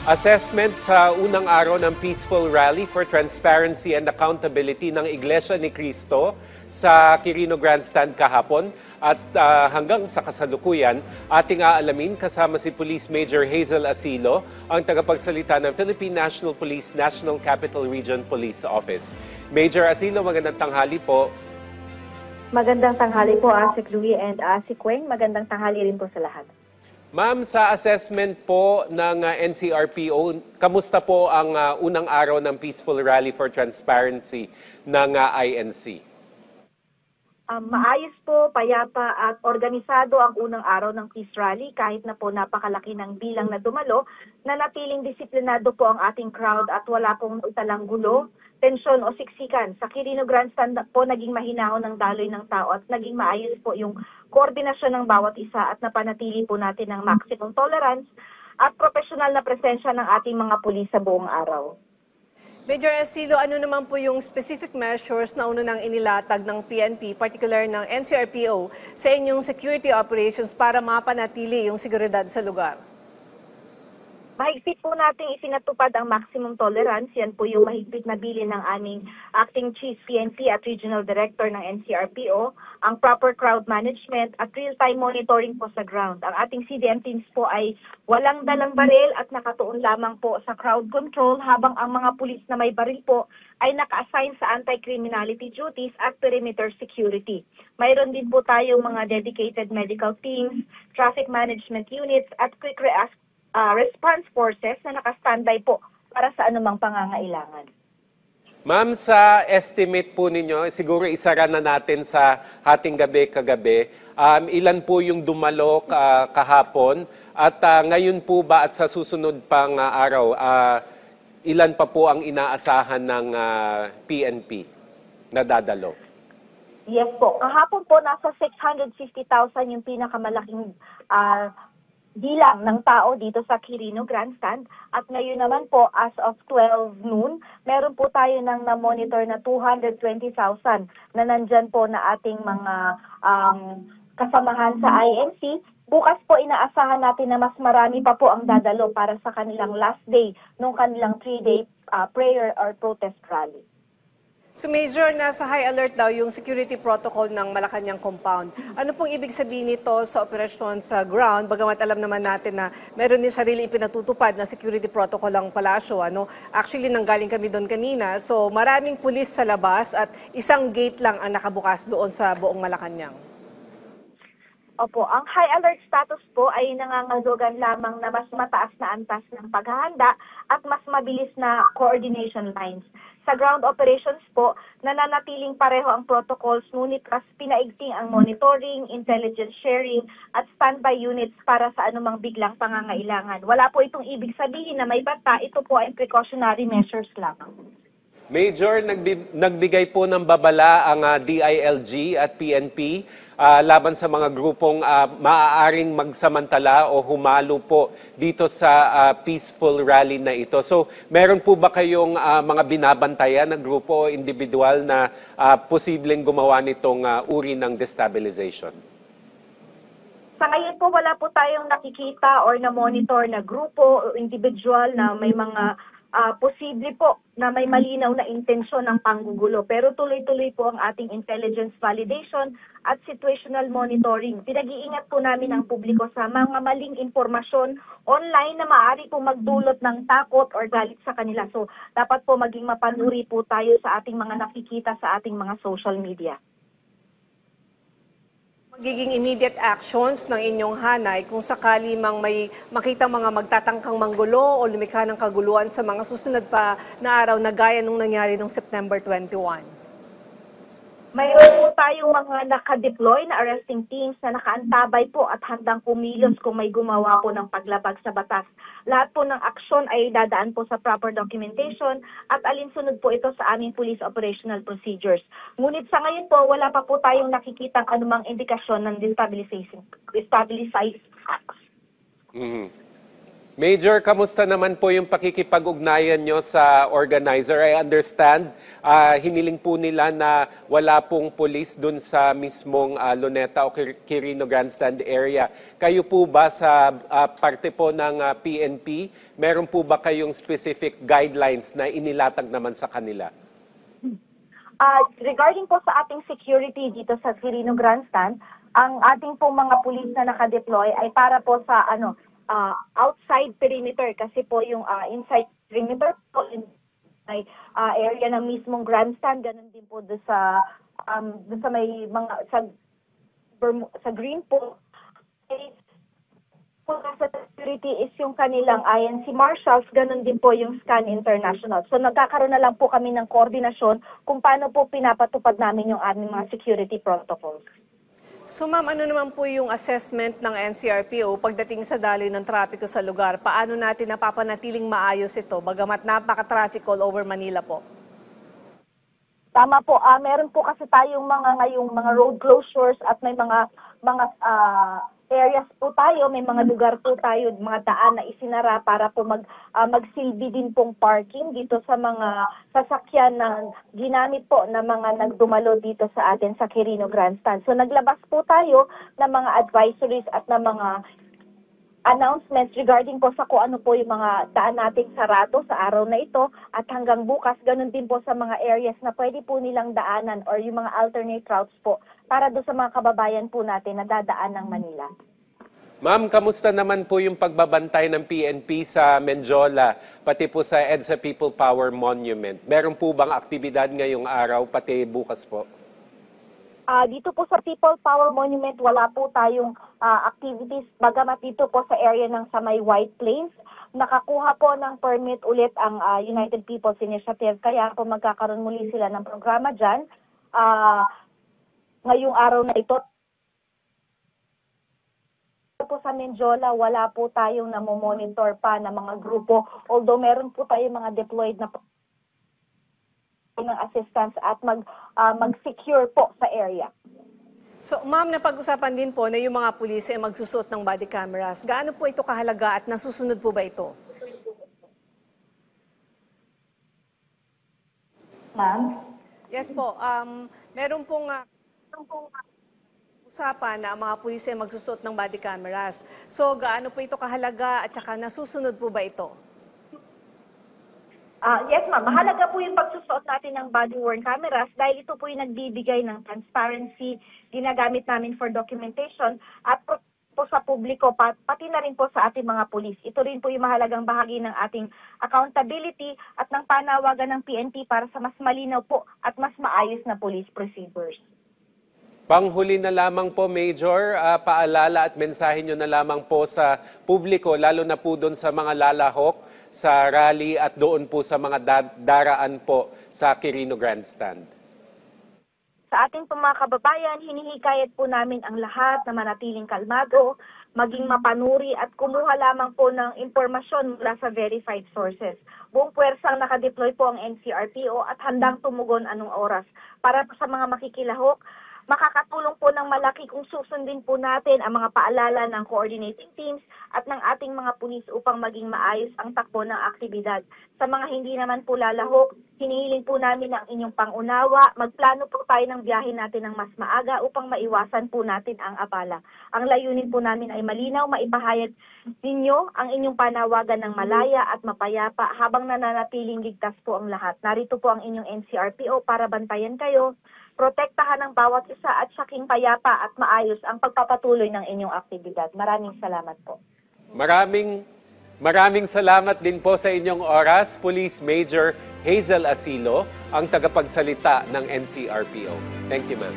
Assessment sa unang araw ng Peaceful Rally for Transparency and Accountability ng Iglesia ni Cristo sa Quirino Grandstand kahapon at hanggang sa kasalukuyan, ating aalamin kasama si Police Major Hazel Asilo, ang tagapagsalita ng Philippine National Police National Capital Region Police Office. Major Asilo, magandang tanghali po. Magandang tanghali po, Asik Louie and Asik Weng. Magandang tanghali rin po sa lahat. Ma'am, sa assessment po ng NCRPO, kamusta po ang unang araw ng Peaceful Rally for Transparency ng INC? Maayos po, payapa at organisado ang unang araw ng Peace Rally kahit na po napakalaki ng bilang na dumalo, nanatiling disiplinado po ang ating crowd at wala pong italang gulo, tensyon o siksikan. Sa Quirino Grandstand po naging mahinahon ng daloy ng tao at naging maayos po yung koordinasyon ng bawat isa at napanatili po natin ng maximum tolerance at profesional na presensya ng ating mga pulis sa buong araw. Major Asilo, ano naman po yung specific measures na una nang inilatag ng PNP, particular ng NCRPO, sa inyong security operations para mapanatili yung seguridad sa lugar? Mahigpit po nating isinatupad ang maximum tolerance. Yan po yung mahigpit na bilin ng aming Acting Chief PNP at Regional Director ng NCRPO, ang proper crowd management at real-time monitoring po sa ground. Ang ating CDM teams po ay walang dalang baril at nakatuon lamang po sa crowd control habang ang mga pulis na may baril po ay naka-assign sa anti-criminality duties at perimeter security. Mayroon din po tayong mga dedicated medical teams, traffic management units at quick response forces na naka-standby po para sa anumang pangangailangan. Ma'am, sa estimate po ninyo, siguro isara na natin sa hating gabi kagabi, ilan po yung dumalo kahapon at ngayon po ba at sa susunod pang araw, ilan pa po ang inaasahan ng PNP na dadalo? Yes po, kahapon po nasa 650,000 yung pinakamalaking bilang ng tao dito sa Quirino Grandstand at ngayon naman po as of 12 noon, meron po tayo ng na-monitor na 220,000 na nandyan po na ating mga kasamahan sa INC. Bukas po inaasahan natin na mas marami pa po ang dadalo para sa kanilang last day nung kanilang 3-day prayer or protest rally. So Major, nasa high alert daw yung security protocol ng Malacanang compound. Ano pong ibig sabihin nito sa operasyon sa ground? Bagamat alam naman natin na meron din sarili ipinatutupad na security protocol ang palasyo. Actually, nanggaling kami doon kanina. So maraming pulis sa labas at isang gate lang ang nakabukas doon sa buong Malacanang. Opo, ang high alert status po ay nangangahulugan lamang na mas mataas na antas ng paghahanda at mas mabilis na coordination lines. Sa ground operations po, nananatiling pareho ang protocols, ngunit mas pinaigting ang monitoring, intelligence sharing, at standby units para sa anumang biglang pangangailangan. Wala po itong ibig sabihin na may banta, ito po ay precautionary measures lamang. Major, nagbigay po ng babala ang DILG at PNP laban sa mga grupong maaaring magsamantala o humalo po dito sa peaceful rally na ito. So, meron po ba kayong mga binabantayan na grupo o individual na posibleng gumawa nitong uri ng destabilization? Sa ngayon po, wala po tayong nakikita or na-monitor na grupo o individual na may mga posible po na may malinaw na intensyon ng panggugulo. Pero tuloy-tuloy po ang ating intelligence validation at situational monitoring. Pinag-iingat po namin ang publiko sa mga maling impormasyon online na maaari po magdulot ng takot or galit sa kanila. So, dapat po maging mapanuri po tayo sa ating mga nakikita sa ating mga social media. Magiging immediate actions ng inyong hanay kung sakali mang may makita mga magtatangkang manggulo o lumikha ng kaguluhan sa mga susunod pa na araw na gaya nung nangyari noong September 21? Mayroon po tayong mga nakadeploy na arresting teams na nakaantabay po at handang kumilos kung may gumawa po ng paglabag sa batas. Lahat po ng aksyon ay dadaan po sa proper documentation at alinsunod po ito sa aming police operational procedures. Ngunit sa ngayon po, wala pa po tayong nakikitang anumang indikasyon ng destabilizing acts. Major, kamusta naman po yung pakikipag-ugnayan nyo sa organizer? I understand, hiniling po nila na wala pong police dun sa mismong Luneta o Quirino Grandstand area. Kayo po ba sa parte po ng PNP, meron po ba kayong specific guidelines na inilatag naman sa kanila? Regarding po sa ating security dito sa Quirino Grandstand, ang ating pong mga pulis na nakadeploy ay para po sa outside perimeter kasi po yung inside perimeter po ay area ng mismong grandstand, ganun din po doon sa may mga sa green po sa security is yung kanilang INC Marshals, ganun din po yung Scan International. So nagkakaroon na lang po kami ng koordinasyon kung paano po pinapatupad namin yung aming mga security protocols. So ma'am, ano naman po yung assessment ng NCRPO pagdating sa daloy ng trapiko sa lugar? Paano natin napapanatiling maayos ito, bagamat napaka-traffic all over Manila po? Tama po, meron po kasi tayong ngayong mga road closures at may mga areas po tayo, may mga lugar po tayo, mga daan na isinara para po magsilbi din pong parking dito sa mga sasakyan na ginamit po na mga nagdumalo dito sa atin sa Quirino Grandstand. So naglabas po tayo ng mga advisories at ng mga announcements regarding po sa kung ano po yung mga daan nating sarado sa araw na ito at hanggang bukas, ganun din po sa mga areas na pwede po nilang daanan or yung mga alternate routes po para do sa mga kababayan po natin na dadaan ng Manila. Ma'am, kamusta naman po yung pagbabantay ng PNP sa Menjola, pati po sa EDSA People Power Monument? Meron po bang aktibidad ngayong araw, pati bukas po? Dito po sa People Power Monument, wala po tayong activities. Bagamat dito po sa area ng sa may White Plains, nakakuha po ng permit ulit ang United People's Initiative. Kaya po magkakaroon muli sila ng programa dyan. Ngayong araw na ito, po sa Menjola, wala po tayong namomonitor pa na mga grupo. Although meron po tayong mga deployed na ng assistance at mag-secure po sa area. So ma'am, napag-usapan din po na yung mga pulis ay magsusuot ng body cameras. Gaano po ito kahalaga at nasusunod po ba ito? Ma'am? Yes po, meron pong usapan na ang mga pulis ay magsusuot ng body cameras. So gaano po ito kahalaga at saka nasusunod po ba ito? Yes ma'am, mahalaga po yung pagsusuot natin ng body-worn cameras dahil ito po yung nagbibigay ng transparency, ginagamit namin for documentation at po sa publiko, pati na rin po sa ating mga pulis. Ito rin po yung mahalagang bahagi ng ating accountability at ng panawagan ng PNP para sa mas malinaw po at mas maayos na police procedures. Panghuli na lamang po, Major, paalala at mensahe nyo na lamang po sa publiko, lalo na po doon sa mga lalahok, sa rally at doon po sa mga daraan po sa Quirino Grandstand. Sa ating mga kababayan, hinihikayat po namin ang lahat na manatiling kalmado, maging mapanuri at kumuha lamang po ng impormasyon mula sa verified sources. Buong puwersang nakadeploy po ang NCRPO at handang tumugon anong oras. Para sa mga makikilahok, makakatulong po ng malaki kung susundin po natin ang mga paalala ng coordinating teams at ng ating mga pulis upang maging maayos ang takbo ng aktibidad. Sa mga hindi naman po lalahok, hinihiling po namin ang inyong pangunawa. Magplano po tayo ng biyahe natin ng mas maaga upang maiwasan po natin ang abala. Ang layunin po namin ay malinaw, maipahayag ninyo ang inyong panawagan ng malaya at mapayapa habang nananatiling ligtas po ang lahat. Narito po ang inyong NCRPO para bantayan kayo, protektahan ang bawat isa at saking payapa at maayos ang pagpapatuloy ng inyong aktibidad. Maraming salamat po. Maraming salamat din po sa inyong oras, Police Major Hazel Asilo, ang tagapagsalita ng NCRPO. Thank you, ma'am.